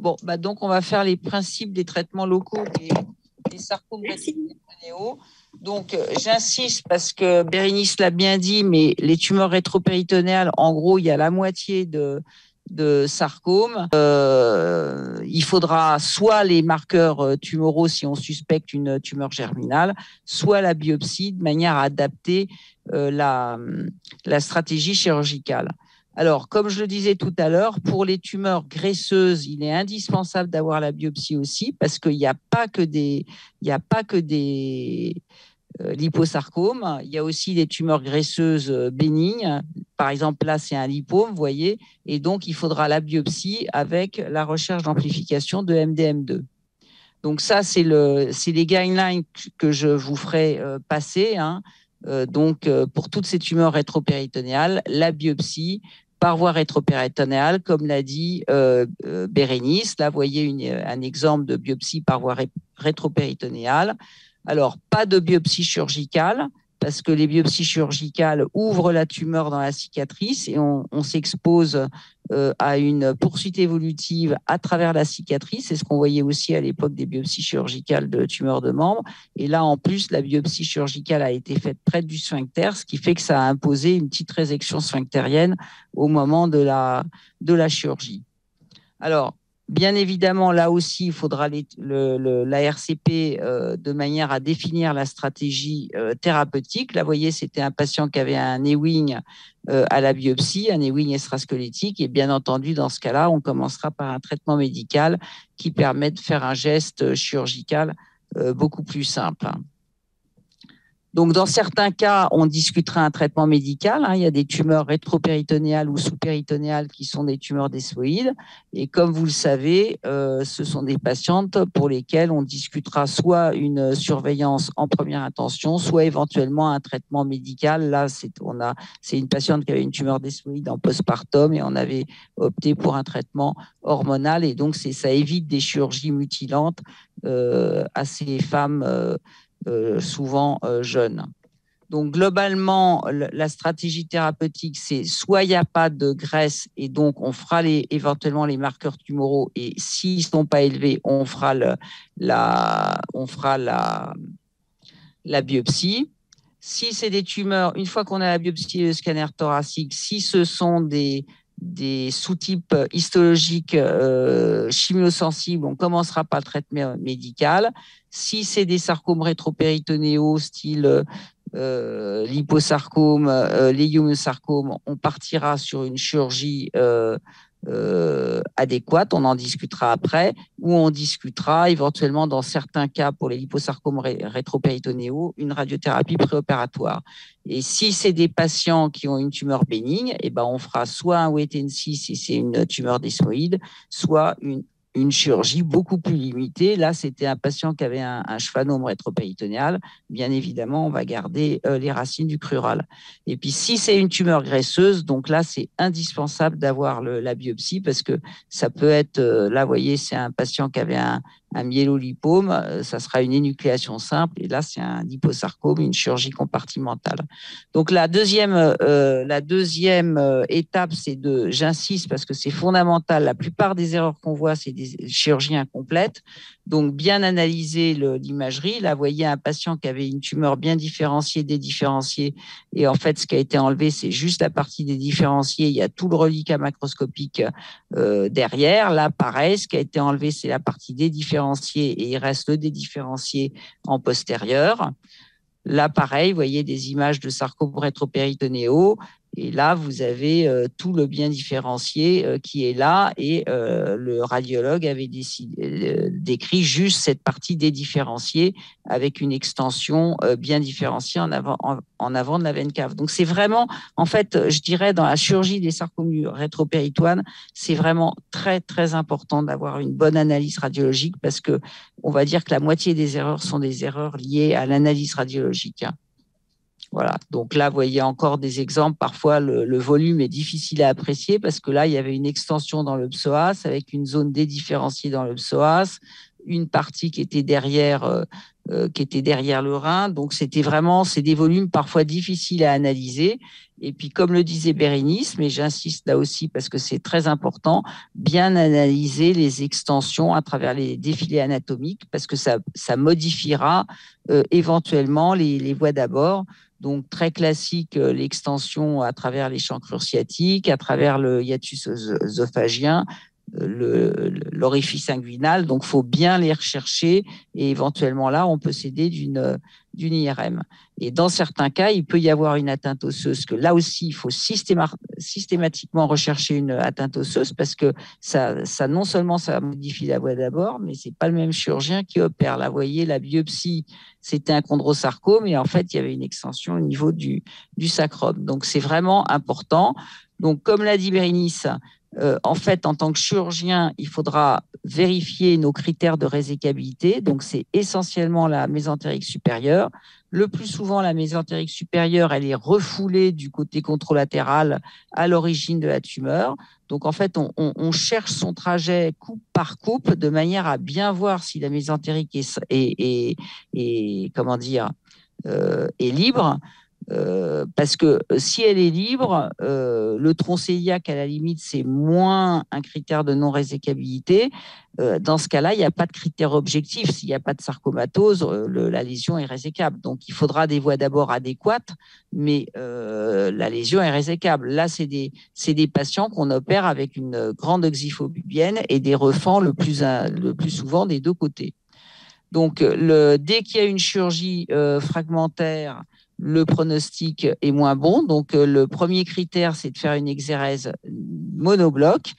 Bon, bah donc on va faire les principes des traitements locaux des sarcomes rétropéritonéaux. Donc, j'insiste parce que Bérénice l'a bien dit, mais les tumeurs rétropéritonéales, en gros, il y a la moitié de sarcomes. Il faudra soit les marqueurs tumoraux si on suspecte une tumeur germinale, soit la biopsie de manière à adapter la stratégie chirurgicale. Alors, comme je le disais tout à l'heure, pour les tumeurs graisseuses, il est indispensable d'avoir la biopsie aussi parce qu'il n'y a pas que des liposarcomes. Il y a aussi des tumeurs graisseuses bénignes. Par exemple, là, c'est un lipome, vous voyez, et donc il faudra la biopsie avec la recherche d'amplification de MDM2. Donc ça, c'est les guidelines que je vous ferai passer. Donc, pour toutes ces tumeurs rétropéritonéales, la biopsie par voie rétropéritonéale, comme l'a dit Bérénice. Là, vous voyez un exemple de biopsie par voie rétropéritonéale. Alors, pas de biopsie chirurgicale, parce que les biopsies chirurgicales ouvrent la tumeur dans la cicatrice et on s'expose à une poursuite évolutive à travers la cicatrice. C'est ce qu'on voyait aussi à l'époque des biopsies chirurgicales de tumeurs de membres. Et là, en plus, la biopsie chirurgicale a été faite près du sphincter, ce qui fait que ça a imposé une petite résection sphinctérienne au moment de la chirurgie. Alors, bien évidemment, là aussi, il faudra la RCP de manière à définir la stratégie thérapeutique. Là, vous voyez, c'était un patient qui avait un Ewing à la biopsie, un Ewing extrasquelettique. Et bien entendu, dans ce cas-là, on commencera par un traitement médical qui permet de faire un geste chirurgical beaucoup plus simple. Donc, dans certains cas, on discutera un traitement médical. Il y a des tumeurs rétropéritonéales ou sous-péritonéales qui sont des tumeurs desmoïdes. Et comme vous le savez, ce sont des patientes pour lesquelles on discutera soit une surveillance en première intention, soit éventuellement un traitement médical. Là, c'est une patiente qui avait une tumeur desmoïde en postpartum et on avait opté pour un traitement hormonal. Et donc, ça évite des chirurgies mutilantes à ces femmes souvent jeunes. Donc, globalement, la stratégie thérapeutique, c'est soit il n'y a pas de graisse et donc on fera éventuellement les marqueurs tumoraux et s'ils ne sont pas élevés, on fera la biopsie. Si c'est des tumeurs, une fois qu'on a la biopsie et le scanner thoracique, si ce sont des sous-types histologiques chimiosensibles, on commencera par le traitement médical. Si c'est des sarcomes rétropéritonéaux, style liposarcome, léiomyosarcome, on partira sur une chirurgie adéquate, on en discutera après, ou on discutera éventuellement dans certains cas pour les liposarcomes rétropéritonéaux, une radiothérapie préopératoire. Et si c'est des patients qui ont une tumeur bénigne, on fera soit un wait and see si c'est une tumeur desmoïde, soit une chirurgie beaucoup plus limitée. Là, c'était un patient qui avait un schwannome rétropéritonéal. Bien évidemment, on va garder les racines du crural. Et puis, si c'est une tumeur graisseuse, donc là, c'est indispensable d'avoir la biopsie parce que ça peut être, là, vous voyez, c'est un patient qui avait un myélolipome, ça sera une énucléation simple, et là, c'est un liposarcome, une chirurgie compartimentale. Donc, la deuxième étape, c'est j'insiste parce que c'est fondamental, la plupart des erreurs qu'on voit, c'est des chirurgies incomplètes, donc bien analyser l'imagerie. Là, vous voyez un patient qui avait une tumeur bien différenciée, dédifférenciée, et en fait, ce qui a été enlevé, c'est juste la partie dédifférenciée, il y a tout le reliquat macroscopique derrière. Là, pareil, ce qui a été enlevé, c'est la partie dédifférenciée et il reste le dédifférencié en postérieur. Là, pareil, vous voyez des images de sarcomes rétropéritonéaux et là, vous avez tout le bien différencié qui est là et le radiologue avait décrit juste cette partie dédifférenciée avec une extension bien différenciée en avant de la veine cave. Donc, c'est vraiment, en fait, je dirais, dans la chirurgie des sarcomes rétropéritoines, c'est vraiment très, très important d'avoir une bonne analyse radiologique parce que on va dire que la moitié des erreurs sont des erreurs liées à l'analyse radiologique. Voilà, donc là, vous voyez encore des exemples. Parfois, le volume est difficile à apprécier parce que là, il y avait une extension dans le psoas avec une zone dédifférenciée dans le psoas. une partie qui était derrière le rein. Donc, c'est des volumes parfois difficiles à analyser. Et puis, comme le disait Bérénice, mais j'insiste là aussi parce que c'est très important, bien analyser les extensions à travers les défilés anatomiques parce que ça modifiera éventuellement les voies d'abord. Donc, très classique, l'extension à travers les chancrures sciatiques, à travers le hiatus œsophagien, l'orifice inguinal. Donc, il faut bien les rechercher et éventuellement là, on peut s'aider d'une IRM. Et dans certains cas, il peut y avoir une atteinte osseuse, que là aussi, il faut systématiquement rechercher une atteinte osseuse parce que ça non seulement ça modifie la voie d'abord, mais c'est pas le même chirurgien qui opère. Là, vous voyez, la biopsie, c'était un chondrosarcome et en fait, il y avait une extension au niveau du sacrum. Donc, c'est vraiment important. Donc, comme l'a dit Bérénice, en fait, en tant que chirurgien, il faudra vérifier nos critères de résécabilité. Donc, c'est essentiellement la mésentérique supérieure. Le plus souvent, la mésentérique supérieure, elle est refoulée du côté contralatéral à l'origine de la tumeur. Donc, en fait, on cherche son trajet coupe par coupe de manière à bien voir si la mésentérique est comment dire, est libre. Parce que si elle est libre, le tronc cœliaque, à la limite, c'est moins un critère de non-résécabilité. Dans ce cas-là, il n'y a pas de critère objectif. S'il n'y a pas de sarcomatose, la lésion est résécable. Donc, il faudra des voies d'abord adéquates, mais la lésion est résécable. Là, c'est des patients qu'on opère avec une grande oxyphobubienne et des refends le plus souvent des deux côtés. Donc, dès qu'il y a une chirurgie fragmentaire, le pronostic est moins bon. Donc, le premier critère, c'est de faire une exérèse monobloc.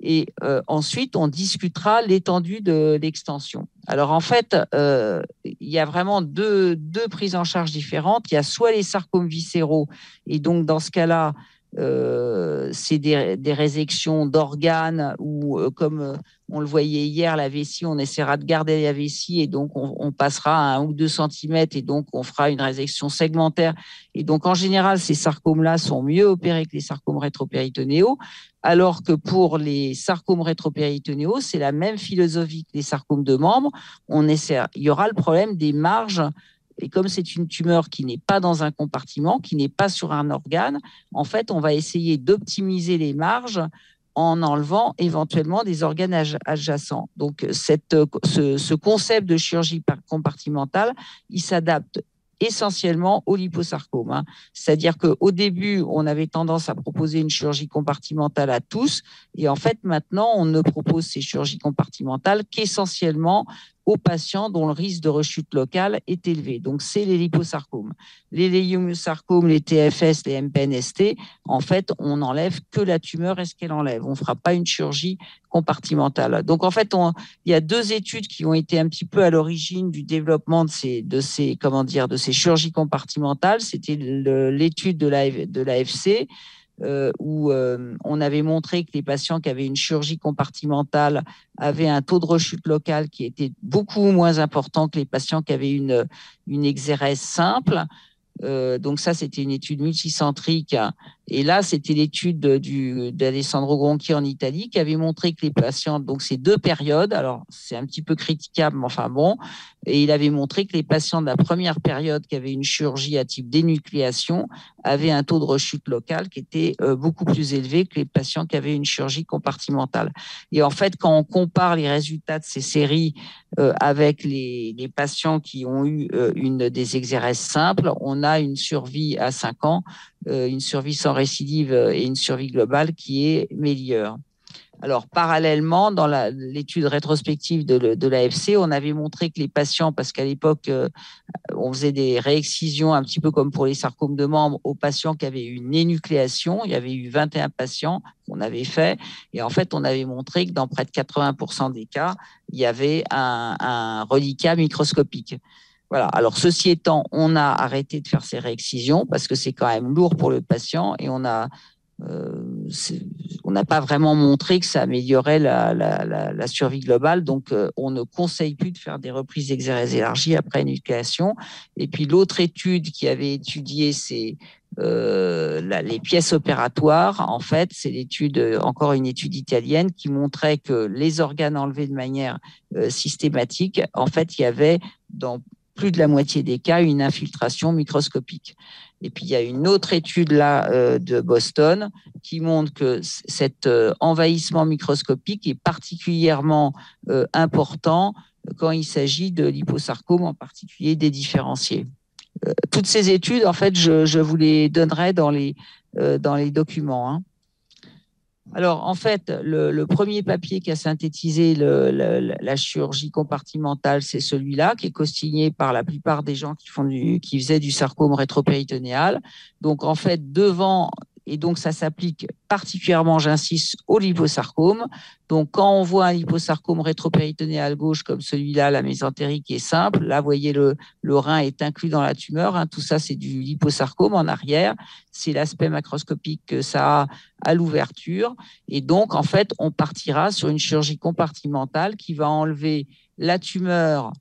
Et ensuite, on discutera l'étendue de l'extension. Alors, en fait, il y a vraiment deux prises en charge différentes. Il y a soit les sarcomes viscéraux, et donc, dans ce cas-là, c'est des résections d'organes ou comme on le voyait hier, la vessie, on essaiera de garder la vessie et donc on passera à 1 ou 2 centimètres et donc on fera une résection segmentaire. Et donc en général, ces sarcomes-là sont mieux opérés que les sarcomes rétropéritonéaux, alors que pour les sarcomes rétropéritonéaux, c'est la même philosophie que les sarcomes de membres. Il y aura le problème des marges. Et comme c'est une tumeur qui n'est pas dans un compartiment, qui n'est pas sur un organe, en fait, on va essayer d'optimiser les marges en enlevant éventuellement des organes adjacents. Donc, ce concept de chirurgie compartimentale, il s'adapte essentiellement au liposarcome. C'est-à-dire qu'au début, on avait tendance à proposer une chirurgie compartimentale à tous, et en fait, maintenant, on ne propose ces chirurgies compartimentales qu'essentiellement aux patients dont le risque de rechute locale est élevé. Donc, c'est les liposarcomes. Les léiomyosarcomes, les TFS, les MPNST, en fait, on n'enlève que la tumeur et ce qu'elle enlève. On ne fera pas une chirurgie compartimentale. Donc, en fait, il y a 2 études qui ont été un petit peu à l'origine du développement de ces chirurgies compartimentales. C'était l'étude de l'AFC, où on avait montré que les patients qui avaient une chirurgie compartimentale avaient un taux de rechute locale qui était beaucoup moins important que les patients qui avaient une exérèse simple. Donc ça, c'était une étude multicentrique. Et là, c'était l'étude d'Alessandro Gronchi en Italie qui avait montré que les patients, donc ces 2 périodes, alors c'est un petit peu critiquable, mais enfin bon, et il avait montré que les patients de la première période qui avaient une chirurgie à type dénucléation avaient un taux de rechute locale qui était beaucoup plus élevé que les patients qui avaient une chirurgie compartimentale. Et en fait, quand on compare les résultats de ces séries avec les patients qui ont eu des exérèses simples, on a une survie à 5 ans, une survie sans récidive et une survie globale qui est meilleure. Alors, parallèlement, dans l'étude rétrospective de l'AFC, on avait montré que les patients, parce qu'à l'époque, on faisait des réexcisions un petit peu comme pour les sarcomes de membres aux patients qui avaient une énucléation. Il y avait eu 21 patients qu'on avait fait. Et en fait, on avait montré que dans près de 80% des cas, il y avait un reliquat microscopique. Voilà. Alors, ceci étant, on a arrêté de faire ces réexcisions parce que c'est quand même lourd pour le patient et on a on n'a pas vraiment montré que ça améliorait la survie globale. Donc, on ne conseille plus de faire des reprises d'exérèse élargies après énucléation. Et puis, l'autre étude qui avait étudié les pièces opératoires, en fait, c'est encore une étude italienne qui montrait que les organes enlevés de manière systématique, en fait, il y avait dans plus de la moitié des cas une infiltration microscopique. Et puis, il y a une autre étude là de Boston qui montre que cet envahissement microscopique est particulièrement important quand il s'agit de liposarcome, en particulier des différenciés. Toutes ces études, en fait, je vous les donnerai dans les documents. Hein. Alors, en fait, le premier papier qui a synthétisé la chirurgie compartimentale, c'est celui-là, qui est cosigné par la plupart des gens qui faisaient du sarcome rétropéritonéal. Donc, en fait, devant, et donc ça s'applique particulièrement, j'insiste, au liposarcome. Donc, quand on voit un liposarcome rétropéritonéal gauche comme celui-là, la mésentérique est simple. Là, vous voyez, le rein est inclus dans la tumeur. Hein. Tout ça, c'est du liposarcome en arrière. C'est l'aspect macroscopique que ça a à l'ouverture. Et donc, en fait, on partira sur une chirurgie compartimentale qui va enlever la tumeur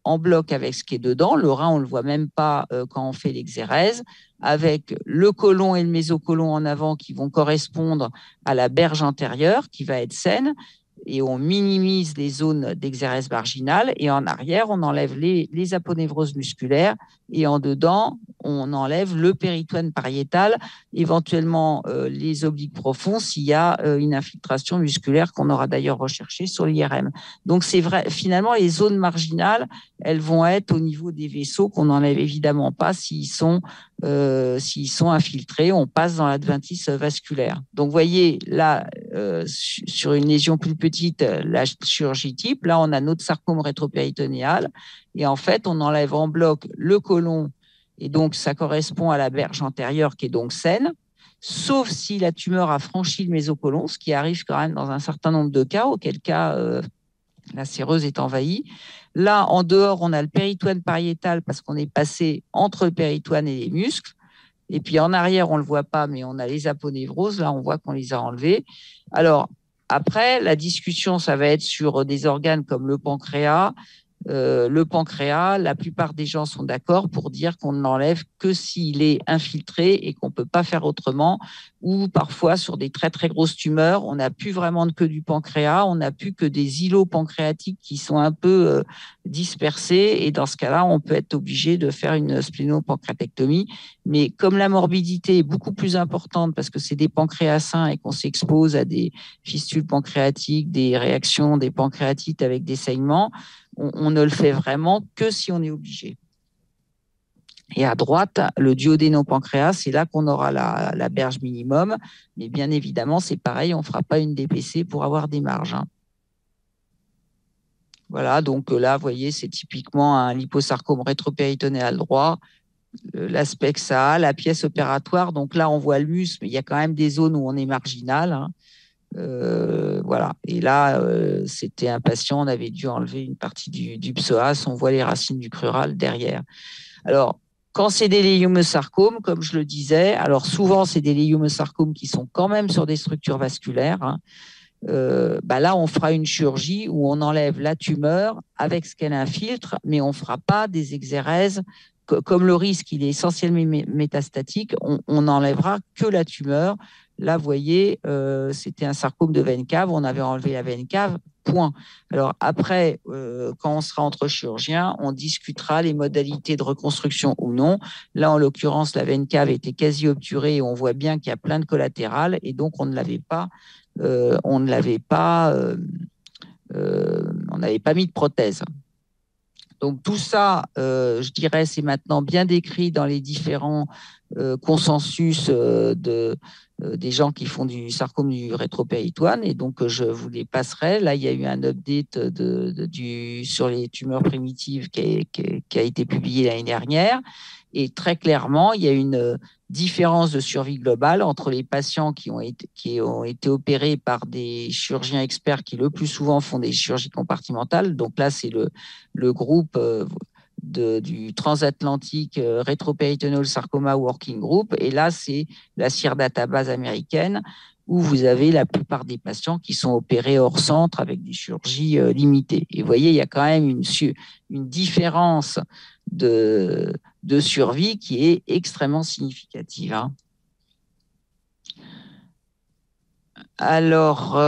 en bloc avec ce qui est dedans. Le rein, on ne le voit même pas quand on fait l'exérèse, avec le côlon et le mésocôlon en avant qui vont correspondre à la berge antérieure qui va être saine, et on minimise les zones d'exérèse marginale, et en arrière, on enlève les aponévroses musculaires, et en dedans, on enlève le péritoine pariétal, éventuellement les obliques profonds s'il y a une infiltration musculaire qu'on aura d'ailleurs recherchée sur l'IRM. Donc, c'est vrai, finalement, les zones marginales, elles vont être au niveau des vaisseaux qu'on n'enlève évidemment pas s'ils sont infiltrés. On passe dans l'adventice vasculaire. Donc, vous voyez, là, sur une lésion plus petite, la chirurgie type, là, on a notre sarcome rétropéritonéal, et en fait, on enlève en bloc le côlon, et donc ça correspond à la berge antérieure qui est donc saine, sauf si la tumeur a franchi le mésocôlon, ce qui arrive quand même dans un certain nombre de cas, auquel cas la séreuse est envahie. Là, en dehors, on a le péritoine pariétal parce qu'on est passé entre le péritoine et les muscles. Et puis en arrière, on ne le voit pas, mais on a les aponévroses. Là, on voit qu'on les a enlevées. Alors, après, la discussion, ça va être sur des organes comme le pancréas. Le pancréas, la plupart des gens sont d'accord pour dire qu'on ne l'enlève que s'il est infiltré et qu'on ne peut pas faire autrement, ou parfois sur des très très grosses tumeurs, on n'a plus vraiment de queue du pancréas, on n'a plus que des îlots pancréatiques qui sont un peu dispersés, et dans ce cas-là, on peut être obligé de faire une splénopancréatectomie. Mais comme la morbidité est beaucoup plus importante parce que c'est des pancréas sains et qu'on s'expose à des fistules pancréatiques, des réactions des pancréatites avec des saignements, on ne le fait vraiment que si on est obligé. Et à droite, le duodénopancréas, c'est là qu'on aura la berge minimum. Mais bien évidemment, c'est pareil, on ne fera pas une DPC pour avoir des marges. Hein. Voilà, donc là, vous voyez, c'est typiquement un liposarcome rétropéritonéal droit. L'aspect que ça a, la pièce opératoire. Donc là, on voit le muscle, mais il y a quand même des zones où on est marginal. Hein. Voilà. Et là, c'était un patient, on avait dû enlever une partie du psoas, on voit les racines du crural derrière. Alors, quand c'est des léiomyosarcomes, comme je le disais, alors souvent, c'est des léiomyosarcomes qui sont quand même sur des structures vasculaires. Hein. Là, on fera une chirurgie où on enlève la tumeur avec ce qu'elle infiltre, mais on ne fera pas des exérèses. Comme le risque, il est essentiellement métastatique, on n'enlèvera que la tumeur. Là, vous voyez, c'était un sarcome de veine cave, on avait enlevé la veine cave, point. Alors après, quand on sera entre chirurgiens, on discutera les modalités de reconstruction ou non. Là, en l'occurrence, la veine cave était quasi obturée et on voit bien qu'il y a plein de collatérales, et donc on n'avait pas mis de prothèse. Donc tout ça, je dirais, c'est maintenant bien décrit dans les différents consensus des gens qui font du sarcome du rétropéritoine, et donc je vous les passerai. Là, il y a eu un update sur les tumeurs primitives qui a été publié l'année dernière, et très clairement, il y a une différence de survie globale entre les patients qui ont été opérés par des chirurgiens experts qui le plus souvent font des chirurgies compartimentales. Donc là, c'est le groupe du transatlantique Rétropéritonéal Sarcoma Working Group. Et là, c'est la CIR database américaine où vous avez la plupart des patients qui sont opérés hors centre avec des chirurgies limitées. Et vous voyez, il y a quand même une différence de survie qui est extrêmement significative. Hein. Alors,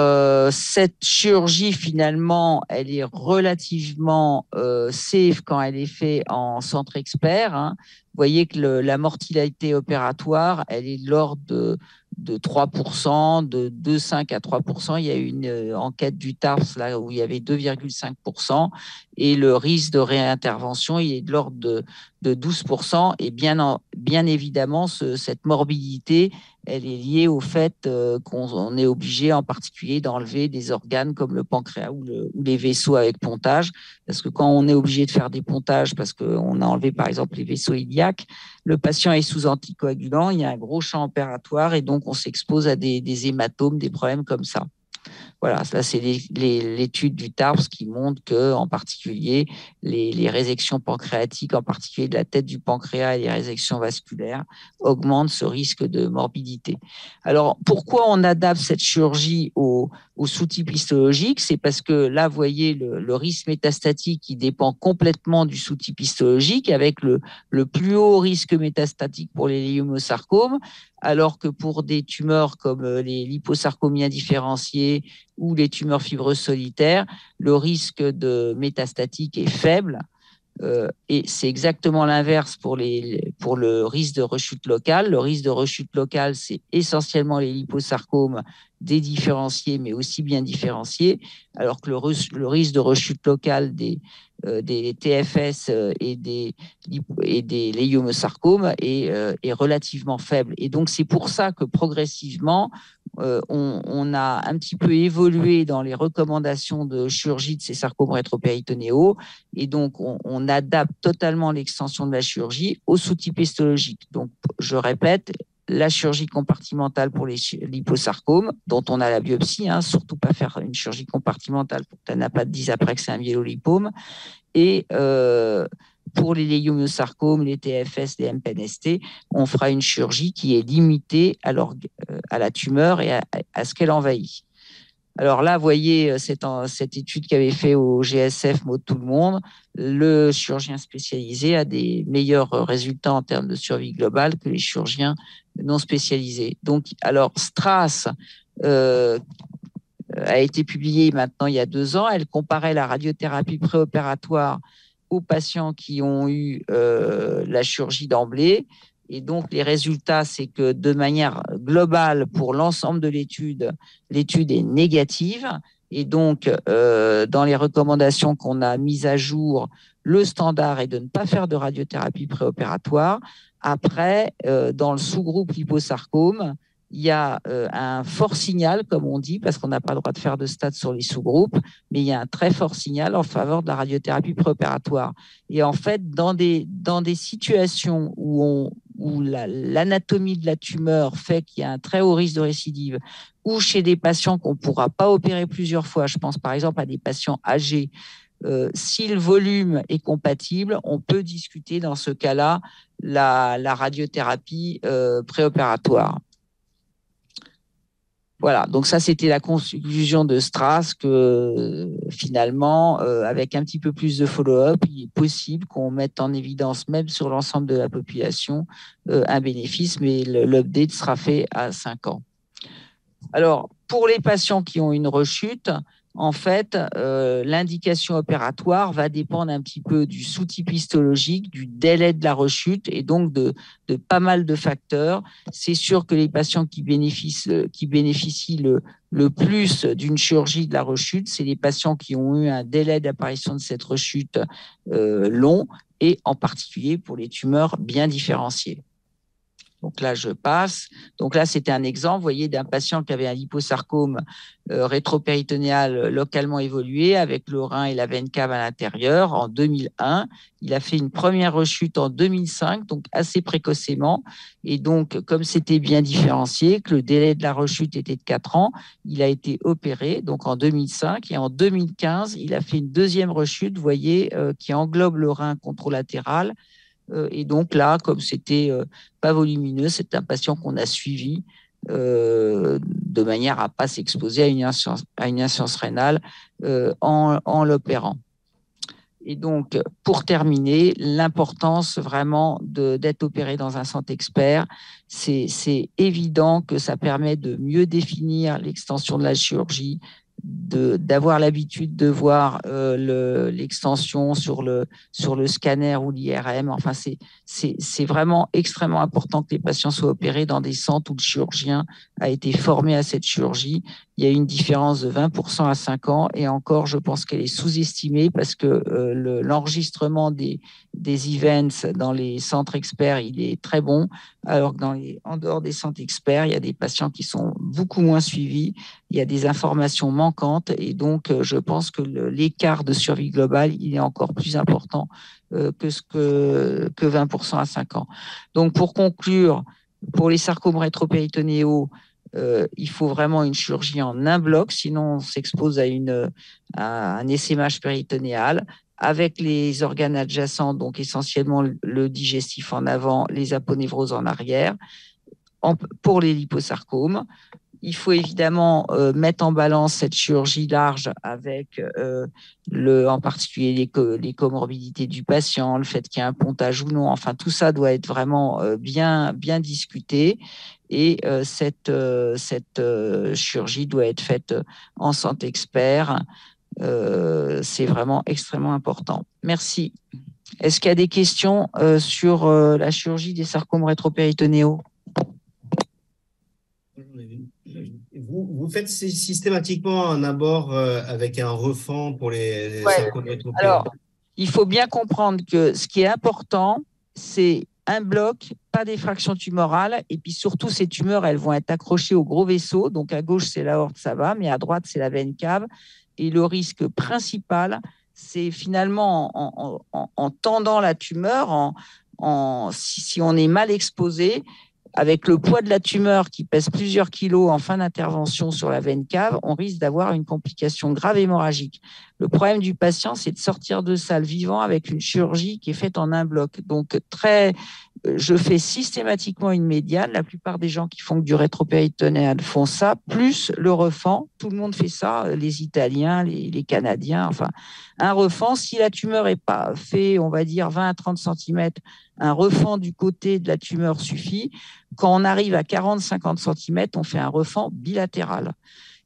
cette chirurgie, finalement, elle est relativement safe quand elle est faite en centre expert. Hein. Vous voyez que la mortalité opératoire, elle est de l'ordre de 3%, de 2,5 à 3%. Il y a eu une enquête du TARS là, où il y avait 2,5%. Et le risque de réintervention, il est de l'ordre de 12%. Et bien évidemment, cette morbidité, elle est liée au fait qu'on est obligé en particulier d'enlever des organes comme le pancréas ou les vaisseaux avec pontage. Parce que quand on est obligé de faire des pontages parce qu'on a enlevé par exemple les vaisseaux iliaques, le patient est sous anticoagulant, il y a un gros champ opératoire et donc on s'expose à des hématomes, des problèmes comme ça. Voilà, ça c'est l'étude du TARPS qui montre que, en particulier, les résections pancréatiques, en particulier de la tête du pancréas et les résections vasculaires, augmentent ce risque de morbidité. Alors, pourquoi on adapte cette chirurgie au sous-type histologique? C'est parce que là, vous voyez le risque métastatique qui dépend complètement du sous-type histologique, avec le plus haut risque métastatique pour les léomyosarcomes, alors que pour des tumeurs comme les liposarcomies indifférenciées ou les tumeurs fibreuses solitaires, le risque de métastatique est faible. Et c'est exactement l'inverse pour le risque de rechute locale. Le risque de rechute locale, c'est essentiellement les liposarcomes dédifférenciés, mais aussi bien différenciés, alors que le risque de rechute locale des TFS et des léomyosarcomes est relativement faible. Et donc, c'est pour ça que progressivement, on a un petit peu évolué dans les recommandations de chirurgie de ces sarcomes rétropéritonéaux et donc on adapte totalement l'extension de la chirurgie au sous-type histologique. Donc, je répète, la chirurgie compartimentale pour les liposarcomes, dont on a la biopsie, hein, surtout pas faire une chirurgie compartimentale pour que tu n'as pas de 10 après que c'est un myélolipome, et pour les léomyosarcomes, les TFS, les MPNST, on fera une chirurgie qui est limitée à la tumeur et à ce qu'elle envahit. Alors là, vous voyez cette étude qu'avait fait au GSF Mot de tout le monde. Le chirurgien spécialisé a des meilleurs résultats en termes de survie globale que les chirurgiens non spécialisés. Donc, alors, Strass a été publiée maintenant il y a 2 ans. Elle comparait la radiothérapie préopératoire aux patients qui ont eu la chirurgie d'emblée. Et donc, les résultats, c'est que de manière globale, pour l'ensemble de l'étude est négative. Et donc, dans les recommandations qu'on a mises à jour, le standard est de ne pas faire de radiothérapie préopératoire. Après, dans le sous-groupe liposarcome, il y a un fort signal, comme on dit, parce qu'on n'a pas le droit de faire de stade sur les sous-groupes, mais il y a un très fort signal en faveur de la radiothérapie préopératoire. Et en fait, dans des situations où l'anatomie de la tumeur fait qu'il y a un très haut risque de récidive, ou chez des patients qu'on ne pourra pas opérer plusieurs fois, je pense par exemple à des patients âgés, si le volume est compatible, on peut discuter dans ce cas-là la radiothérapie préopératoire. Voilà, donc ça, c'était la conclusion de Strass que finalement, avec un petit peu plus de follow-up, il est possible qu'on mette en évidence, même sur l'ensemble de la population, un bénéfice, mais l'update sera fait à 5 ans. Alors, pour les patients qui ont une rechute, en fait, l'indication opératoire va dépendre un petit peu du sous-type histologique, du délai de la rechute et donc de pas mal de facteurs. C'est sûr que les patients qui bénéficient le plus d'une chirurgie de la rechute, c'est les patients qui ont eu un délai d'apparition de cette rechute long et en particulier pour les tumeurs bien différenciées. Donc là, je passe. Donc là, c'était un exemple, vous voyez, d'un patient qui avait un liposarcome rétropéritonéal localement évolué avec le rein et la veine cave à l'intérieur en 2001. Il a fait une première rechute en 2005, donc assez précocement. Et donc, comme c'était bien différencié, que le délai de la rechute était de 4 ans, il a été opéré donc en 2005. Et en 2015, il a fait une deuxième rechute, vous voyez, qui englobe le rein contralatéral. Et donc là, comme c'était pas volumineux, c'est un patient qu'on a suivi de manière à ne pas s'exposer à une insuffisance rénale en l'opérant. Et donc, pour terminer, l'importance vraiment d'être opéré dans un centre expert, c'est évident que ça permet de mieux définir l'extension de la chirurgie, d'avoir l'habitude de voir l'extension sur le scanner ou l'IRM. Enfin, c'est vraiment extrêmement important que les patients soient opérés dans des centres où le chirurgien a été formé à cette chirurgie. Il y a une différence de 20% à 5 ans et encore, je pense qu'elle est sous-estimée parce que l'enregistrement des events dans les centres experts, il est très bon, alors que en dehors des centres experts, il y a des patients qui sont beaucoup moins suivis, il y a des informations manquantes et donc je pense que l'écart de survie globale, il est encore plus important que 20% à 5 ans. Donc pour conclure, pour les sarcomes rétropéritonéaux, il faut vraiment une chirurgie en un bloc, sinon on s'expose à un essaimage péritonéal avec les organes adjacents, donc essentiellement le digestif en avant, les aponévroses en arrière. Pour les liposarcomes, il faut évidemment mettre en balance cette chirurgie large avec en particulier les comorbidités du patient, le fait qu'il y ait un pontage ou non. Enfin, tout ça doit être vraiment bien discuté. Et cette chirurgie doit être faite en centre expert. C'est vraiment extrêmement important. Merci. Est-ce qu'il y a des questions sur la chirurgie des sarcomes rétropéritonéaux ? Vous faites systématiquement un abord avec un refend pour les sarcomes rétropéritonéaux. Alors, il faut bien comprendre que ce qui est important, c'est un bloc, pas d'effraction tumorale, et puis surtout, ces tumeurs, elles vont être accrochées au gros vaisseau. Donc, à gauche, c'est l'aorte, ça va, mais à droite, c'est la veine cave. Et le risque principal, c'est finalement en tendant la tumeur, si on est mal exposé, avec le poids de la tumeur qui pèse plusieurs kilos en fin d'intervention sur la veine cave, on risque d'avoir une complication grave hémorragique. Le problème du patient, c'est de sortir de salle vivant avec une chirurgie qui est faite en un bloc. Donc, je fais systématiquement une médiane. La plupart des gens qui font du rétropéritonéal font ça, plus le refend. Tout le monde fait ça, les Italiens, les Canadiens. Enfin, un refend, si la tumeur n'est pas fait, on va dire 20 à 30 cm, un refend du côté de la tumeur suffit. Quand on arrive à 40-50 cm, on fait un refend bilatéral.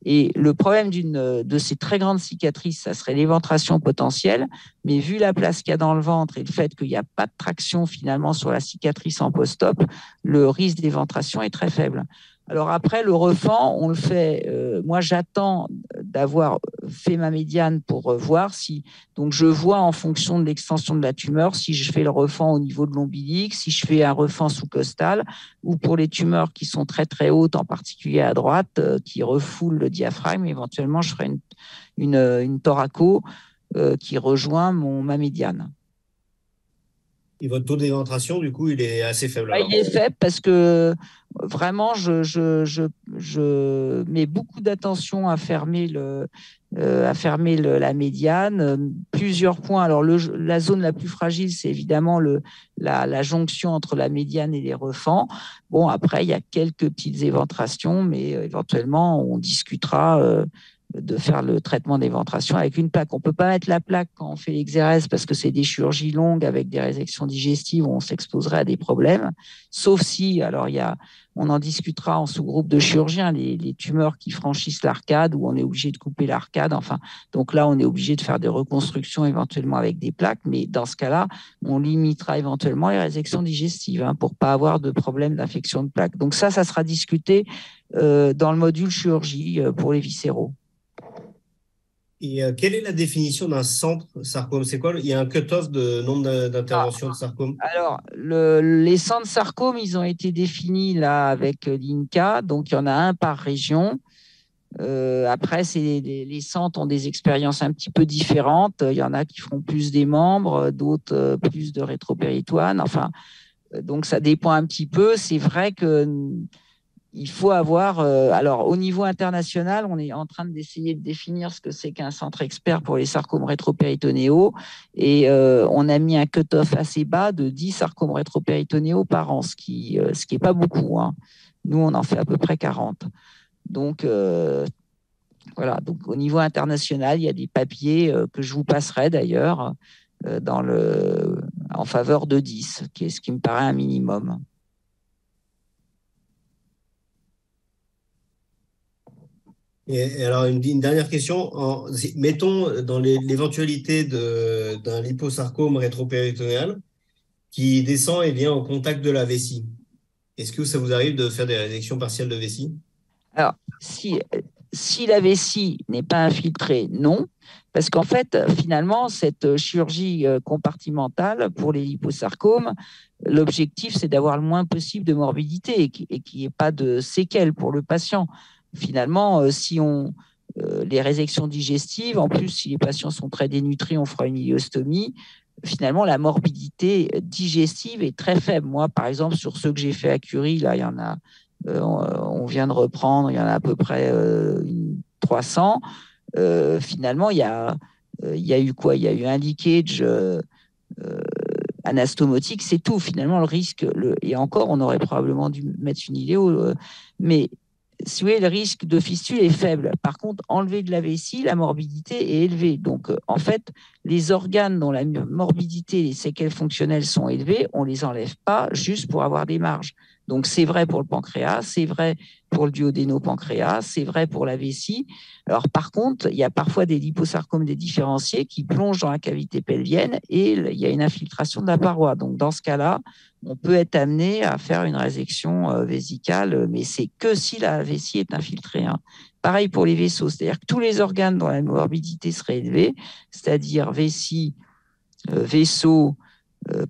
Et le problème de ces très grandes cicatrices, ça serait l'éventration potentielle, mais vu la place qu'il y a dans le ventre et le fait qu'il n'y a pas de traction finalement sur la cicatrice en post-op, le risque d'éventration est très faible. Alors après, le refend, on le fait. Moi, j'attends d'avoir fait ma médiane pour voir si. Donc, je vois en fonction de l'extension de la tumeur si je fais le refend au niveau de l'ombilic, si je fais un refend sous-costal, ou pour les tumeurs qui sont très très hautes, en particulier à droite, qui refoulent le diaphragme. Éventuellement, je ferai une thoraco qui rejoint ma médiane. Et votre taux d'éventration, du coup, il est assez faible. Il est faible parce que vraiment, je mets beaucoup d'attention à fermer la médiane. Plusieurs points. Alors, la zone la plus fragile, c'est évidemment la jonction entre la médiane et les refends. Bon, après, il y a quelques petites éventrations, mais éventuellement, on discutera de faire le traitement d'éventration avec une plaque. On ne peut pas mettre la plaque quand on fait l'exérèse parce que c'est des chirurgies longues avec des résections digestives où on s'exposerait à des problèmes. Sauf si, alors on en discutera en sous-groupe de chirurgiens, les tumeurs qui franchissent l'arcade où on est obligé de couper l'arcade. Enfin, donc là, on est obligé de faire des reconstructions éventuellement avec des plaques, mais dans ce cas-là, on limitera éventuellement les résections digestives pour ne pas avoir de problème d'infection de plaques. Donc ça sera discuté dans le module chirurgie pour les viscéraux. Et quelle est la définition d'un centre sarcome? C'est quoi? Il y a un cut-off de nombre d'interventions de sarcome? Alors, les centres sarcomes, ils ont été définis là avec l'INCA, donc il y en a un par région. Après, les centres ont des expériences un petit peu différentes. Il y en a qui feront plus des membres, d'autres plus de rétropéritoine. Enfin, donc ça dépend un petit peu. C'est vrai que il faut avoir. Alors, au niveau international, on est en train d'essayer de définir ce que c'est qu'un centre expert pour les sarcomes rétropéritonéaux. Et on a mis un cut-off assez bas de 10 sarcomes rétropéritonéaux par an, ce qui est pas beaucoup, hein. Nous, on en fait à peu près 40. Donc, voilà. Donc, au niveau international, il y a des papiers que je vous passerai d'ailleurs en faveur de 10, qui est ce qui me paraît un minimum. Et alors, une dernière question. Mettons dans l'éventualité d'un liposarcome rétropéritonéal qui descend et vient en contact de la vessie. Est-ce que ça vous arrive de faire des résections partielles de vessie? Alors, si la vessie n'est pas infiltrée, non. Parce qu'en fait, finalement, cette chirurgie compartimentale pour les liposarcomes, l'objectif, c'est d'avoir le moins possible de morbidité et qu'il n'y ait pas de séquelles pour le patient. Finalement, si on les résections digestives, en plus, si les patients sont très dénutris, on fera une iléostomie. Finalement, la morbidité digestive est très faible. Moi, par exemple, sur ceux que j'ai fait à Curie, là, il y en a, on vient de reprendre, il y en a à peu près 300. Finalement, il y a eu quoi? Il y a eu un leakage anastomotique, c'est tout. Finalement, le risque, et encore, on aurait probablement dû mettre une iléo, mais si vous voulez, le risque de fistule est faible. Par contre, enlever de la vessie, la morbidité est élevée. Donc, en fait, les organes dont la morbidité et les séquelles fonctionnelles sont élevées, on ne les enlève pas juste pour avoir des marges. Donc, c'est vrai pour le pancréas, c'est vrai pour le duodéno-pancréas, c'est vrai pour la vessie. Alors, par contre, il y a parfois des liposarcomes des différenciés qui plongent dans la cavité pelvienne et il y a une infiltration de la paroi. Donc, dans ce cas-là, on peut être amené à faire une résection vésicale, mais c'est que si la vessie est infiltrée, hein. Pareil pour les vaisseaux, c'est-à-dire que tous les organes dont la morbidité serait élevée, c'est-à-dire vessie, vaisseau,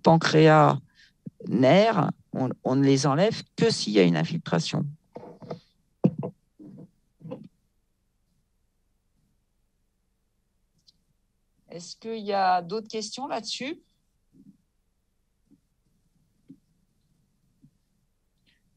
pancréas, nerfs, on ne les enlève que s'il y a une infiltration. Est-ce qu'il y a d'autres questions là-dessus?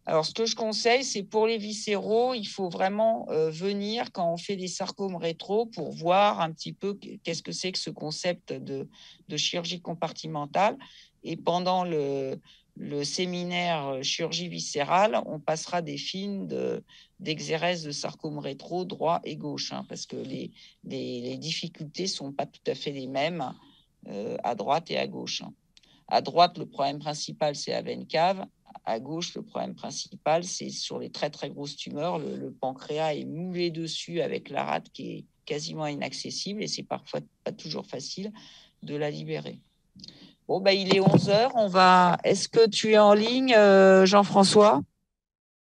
Alors, ce que je conseille, c'est pour les viscéraux, il faut vraiment venir quand on fait des sarcomes rétro pour voir un petit peu qu'est-ce que c'est que ce concept de chirurgie compartimentale. Et pendant le séminaire chirurgie viscérale, on passera des films d'exérèse de sarcome rétro droit et gauche, hein, parce que les difficultés ne sont pas tout à fait les mêmes à droite et à gauche, hein. À droite, le problème principal, c'est la veine cave. À gauche, le problème principal, c'est sur les très, très grosses tumeurs. Le pancréas est moulé dessus avec la rate qui est quasiment inaccessible et c'est parfois pas toujours facile de la libérer. Bon, il est 11 heures. Est-ce que tu es en ligne, Jean-François?